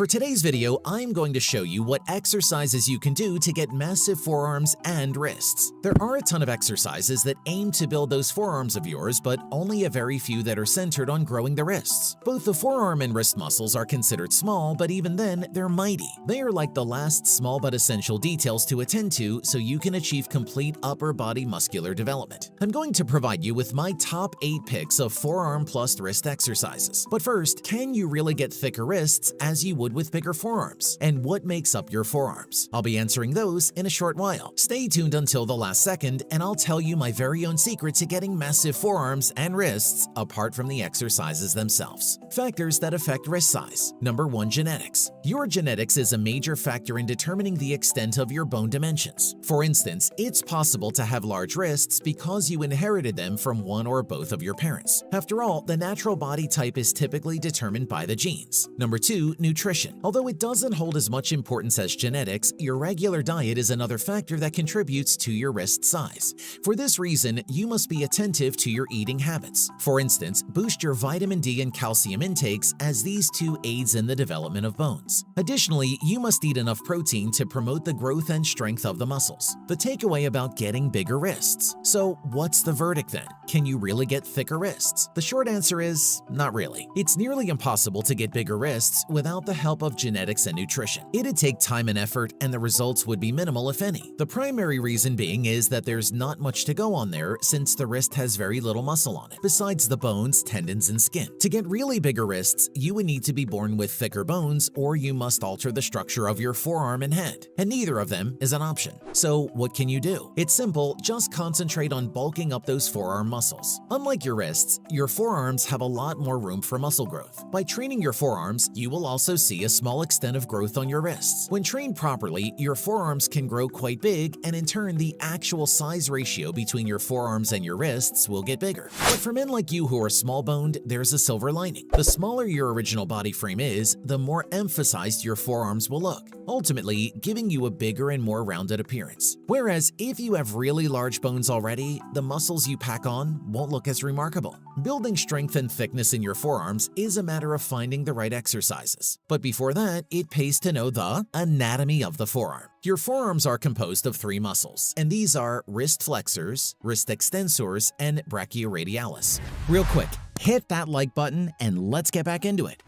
For today's video, I'm going to show you what exercises you can do to get massive forearms and wrists. There are a ton of exercises that aim to build those forearms of yours, but only a very few that are centered on growing the wrists. Both the forearm and wrist muscles are considered small, but even then, they're mighty. They are like the last small but essential details to attend to so you can achieve complete upper body muscular development. I'm going to provide you with my top 8 picks of forearm plus wrist exercises. But first, can you really get thicker wrists as you would with bigger forearms? And what makes up your forearms? I'll be answering those in a short while. Stay tuned until the last second and I'll tell you my very own secret to getting massive forearms and wrists apart from the exercises themselves. Factors that affect wrist size. Number 1. Genetics. Your genetics is a major factor in determining the extent of your bone dimensions. For instance, it's possible to have large wrists because you inherited them from one or both of your parents. After all, the natural body type is typically determined by the genes. Number 2. Nutrition. Although it doesn't hold as much importance as genetics, your regular diet is another factor that contributes to your wrist size. For this reason, you must be attentive to your eating habits. For instance, boost your vitamin D and calcium intakes as these two aids in the development of bones. Additionally, you must eat enough protein to promote the growth and strength of the muscles. The takeaway about getting bigger wrists. So, what's the verdict then? Can you really get thicker wrists? The short answer is not really. It's nearly impossible to get bigger wrists without the help of genetics and nutrition. It'd take time and effort, and the results would be minimal if any. The primary reason being is that there's not much to go on there since the wrist has very little muscle on it, besides the bones, tendons, and skin. To get really bigger wrists, you would need to be born with thicker bones, or you must alter the structure of your forearm and hand, and neither of them is an option. So what can you do? It's simple, just concentrate on bulking up those forearm muscles. Unlike your wrists, your forearms have a lot more room for muscle growth. By training your forearms, you will also see a small extent of growth on your wrists. When trained properly, your forearms can grow quite big, and in turn, the actual size ratio between your forearms and your wrists will get bigger. But for men like you who are small-boned, there's a silver lining. The smaller your original body frame is, the more emphasized your forearms will look, ultimately giving you a bigger and more rounded appearance. Whereas if you have really large bones already, the muscles you pack on won't look as remarkable. Building strength and thickness in your forearms is a matter of finding the right exercises. But before that, it pays to know the anatomy of the forearm. Your forearms are composed of 3 muscles, and these are wrist flexors, wrist extensors, and brachioradialis. Real quick, hit that like button and let's get back into it.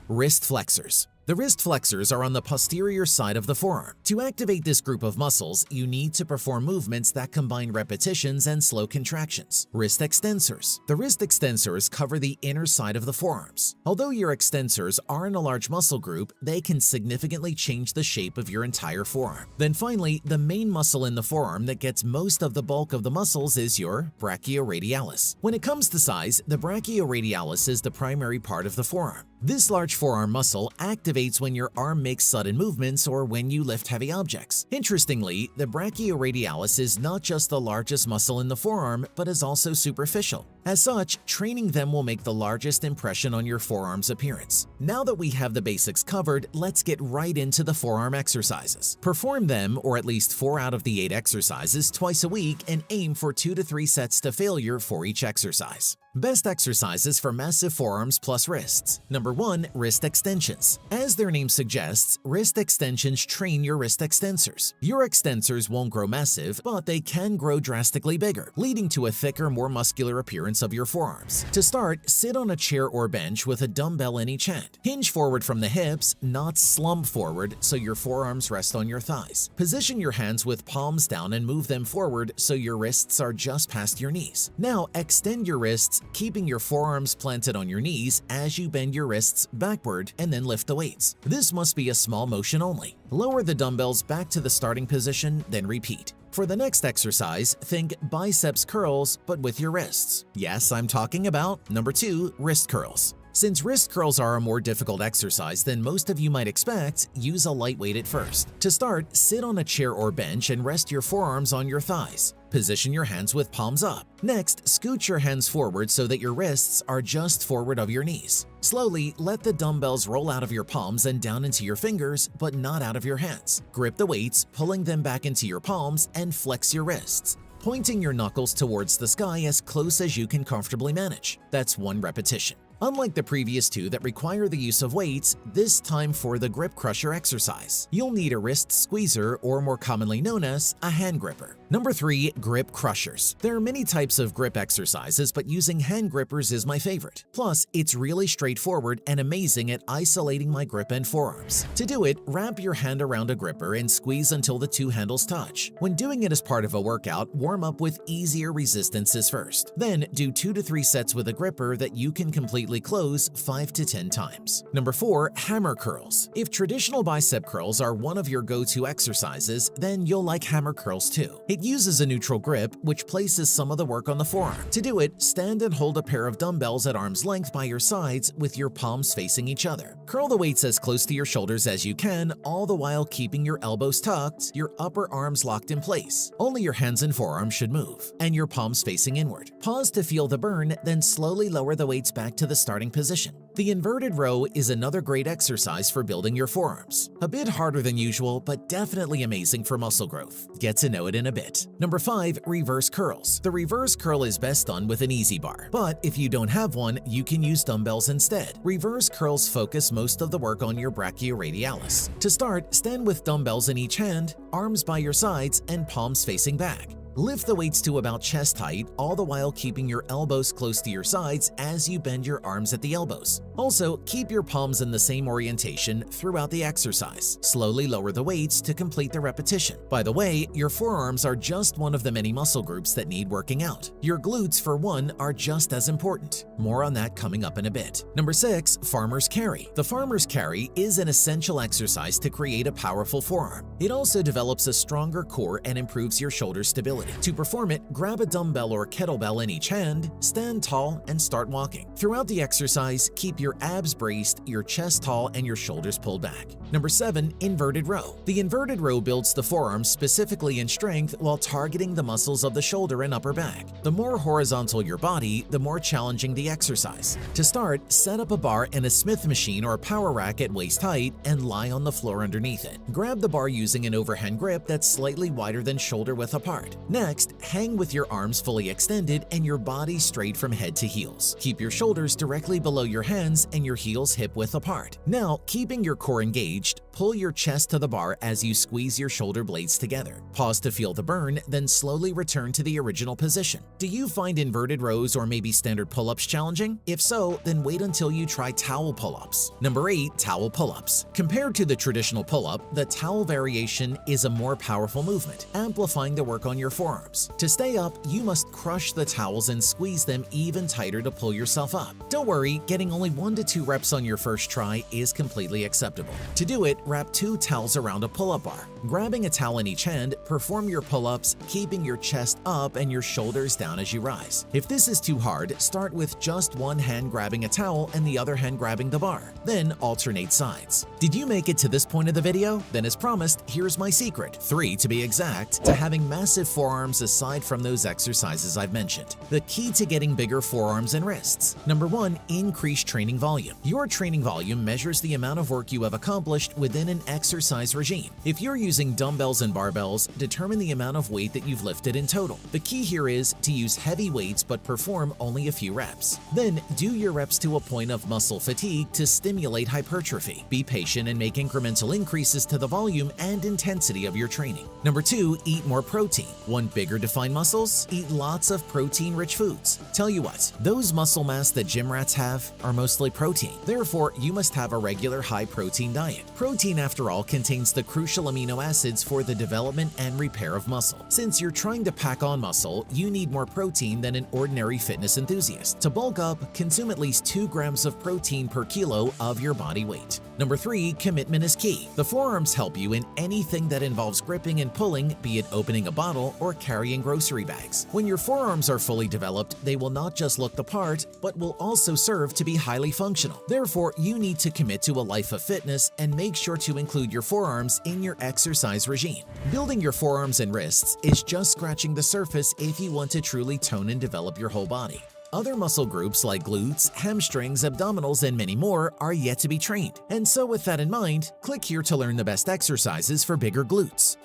Wrist flexors. The wrist flexors are on the posterior side of the forearm. To activate this group of muscles, you need to perform movements that combine repetitions and slow contractions. Wrist extensors. The wrist extensors cover the inner side of the forearms. Although your extensors aren't a large muscle group, they can significantly change the shape of your entire forearm. Then finally, the main muscle in the forearm that gets most of the bulk of the muscles is your brachioradialis. When it comes to size, the brachioradialis is the primary part of the forearm. This large forearm muscle activates when your arm makes sudden movements or when you lift heavy objects. Interestingly, the brachioradialis is not just the largest muscle in the forearm, but is also superficial. As such, training them will make the largest impression on your forearm's appearance. Now that we have the basics covered, let's get right into the forearm exercises. Perform them, or at least 4 out of the 8 exercises, twice a week and aim for 2 to 3 sets to failure for each exercise. Best exercises for massive forearms plus wrists. Number 1. Wrist extensions. As their name suggests, wrist extensions train your wrist extensors. Your extensors won't grow massive, but they can grow drastically bigger, leading to a thicker, more muscular appearance of your forearms. To start, sit on a chair or bench with a dumbbell in each hand. Hinge forward from the hips, not slump forward, so your forearms rest on your thighs. Position your hands with palms down and move them forward so your wrists are just past your knees. Now extend your wrists, keeping your forearms planted on your knees as you bend your wrists backward and then lift the weights. This must be a small motion only. Lower the dumbbells back to the starting position, then repeat. For the next exercise, think biceps curls, but with your wrists. Yes, I'm talking about number 2, wrist curls. Since wrist curls are a more difficult exercise than most of you might expect, use a light weight at first. To start, sit on a chair or bench and rest your forearms on your thighs. Position your hands with palms up. Next, scoot your hands forward so that your wrists are just forward of your knees. Slowly, let the dumbbells roll out of your palms and down into your fingers, but not out of your hands. Grip the weights, pulling them back into your palms, and flex your wrists, pointing your knuckles towards the sky as close as you can comfortably manage. That's 1 repetition. Unlike the previous two that require the use of weights, this time for the grip crusher exercise, you'll need a wrist squeezer, or more commonly known as a hand gripper. Number 3. Grip crushers. There are many types of grip exercises, but using hand grippers is my favorite. Plus, it's really straightforward and amazing at isolating my grip and forearms. To do it, wrap your hand around a gripper and squeeze until the two handles touch. When doing it as part of a workout, warm up with easier resistances first. Then, do 2 to 3 sets with a gripper that you can completely close 5 to 10 times. Number 4. Hammer curls. If traditional bicep curls are one of your go-to exercises, then you'll like hammer curls too. It uses a neutral grip, which places some of the work on the forearm. To do it, stand and hold a pair of dumbbells at arm's length by your sides with your palms facing each other. Curl the weights as close to your shoulders as you can, all the while keeping your elbows tucked, your upper arms locked in place. Only your hands and forearms should move, and your palms facing inward. Pause to feel the burn, then slowly lower the weights back to the starting position. The inverted row is another great exercise for building your forearms. A bit harder than usual, but definitely amazing for muscle growth. Get to know it in a bit. Number 5. Reverse curls. The reverse curl is best done with an easy bar, but if you don't have one, you can use dumbbells instead. Reverse curls focus most of the work on your brachioradialis. To start, stand with dumbbells in each hand, arms by your sides, and palms facing back. Lift the weights to about chest height, all the while keeping your elbows close to your sides as you bend your arms at the elbows. Also, keep your palms in the same orientation throughout the exercise. Slowly lower the weights to complete the repetition. By the way, your forearms are just one of the many muscle groups that need working out. Your glutes, for one, are just as important. More on that coming up in a bit. Number 6. Farmer's carry. The farmer's carry is an essential exercise to create a powerful forearm. It also develops a stronger core and improves your shoulder stability. To perform it, grab a dumbbell or kettlebell in each hand, stand tall, and start walking. Throughout the exercise, keep your abs braced, your chest tall, and your shoulders pulled back. Number 7. Inverted row. The inverted row builds the forearm specifically in strength while targeting the muscles of the shoulder and upper back. The more horizontal your body, the more challenging the exercise. To start, set up a bar in a Smith machine or power rack at waist height and lie on the floor underneath it. Grab the bar using an overhand grip that's slightly wider than shoulder width apart. Next, hang with your arms fully extended and your body straight from head to heels. Keep your shoulders directly below your hands and your heels hip width apart. Now, keeping your core engaged, pull your chest to the bar as you squeeze your shoulder blades together. Pause to feel the burn, then slowly return to the original position. Do you find inverted rows or maybe standard pull-ups challenging? If so, then wait until you try towel pull-ups. Number 8. Towel pull-ups. Compared to the traditional pull-up, the towel variation is a more powerful movement, amplifying the work on your forearms. To stay up, you must crush the towels and squeeze them even tighter to pull yourself up. Don't worry, getting only 1 to 2 reps on your first try is completely acceptable. To do it, wrap 2 towels around a pull-up bar. Grabbing a towel in each hand, perform your pull-ups, keeping your chest up and your shoulders down as you rise. If this is too hard, start with just one hand grabbing a towel and the other hand grabbing the bar. Then alternate sides. Did you make it to this point of the video? Then as promised, here's my secret, 3 to be exact, to having massive forearms aside from those exercises I've mentioned. The key to getting bigger forearms and wrists. Number 1. Increase training volume. Your training volume measures the amount of work you have accomplished within an exercise regime. If you're using dumbbells and barbells, determine the amount of weight that you've lifted in total. The key here is to use heavy weights but perform only a few reps. Then do your reps to a point of muscle fatigue to stimulate hypertrophy. Be patient and make incremental increases to the volume and intensity of your training. Number 2. Eat more protein. Want bigger defined muscles? Eat lots of protein-rich foods. Tell you what, those muscle mass that gym rats have are mostly protein. Therefore, you must have a regular high-protein diet. Protein, after all, contains the crucial amino acids for the development and repair of muscle. Since you're trying to pack on muscle, you need more protein than an ordinary fitness enthusiast. To bulk up, consume at least 2 grams of protein per kilo of your body weight. Number 3. Commitment is key. The forearms help you in anything that involves gripping and pulling, be it opening a bottle or carrying grocery bags. When your forearms are fully developed, they will not just look the part, but will also serve to be highly functional. Therefore, you need to commit to a life of fitness and make sure to include your forearms in your exercise regime. Building your forearms and wrists is just scratching the surface if you want to truly tone and develop your whole body. Other muscle groups like glutes, hamstrings, abdominals, and many more are yet to be trained. And so with that in mind, click here to learn the best exercises for bigger glutes.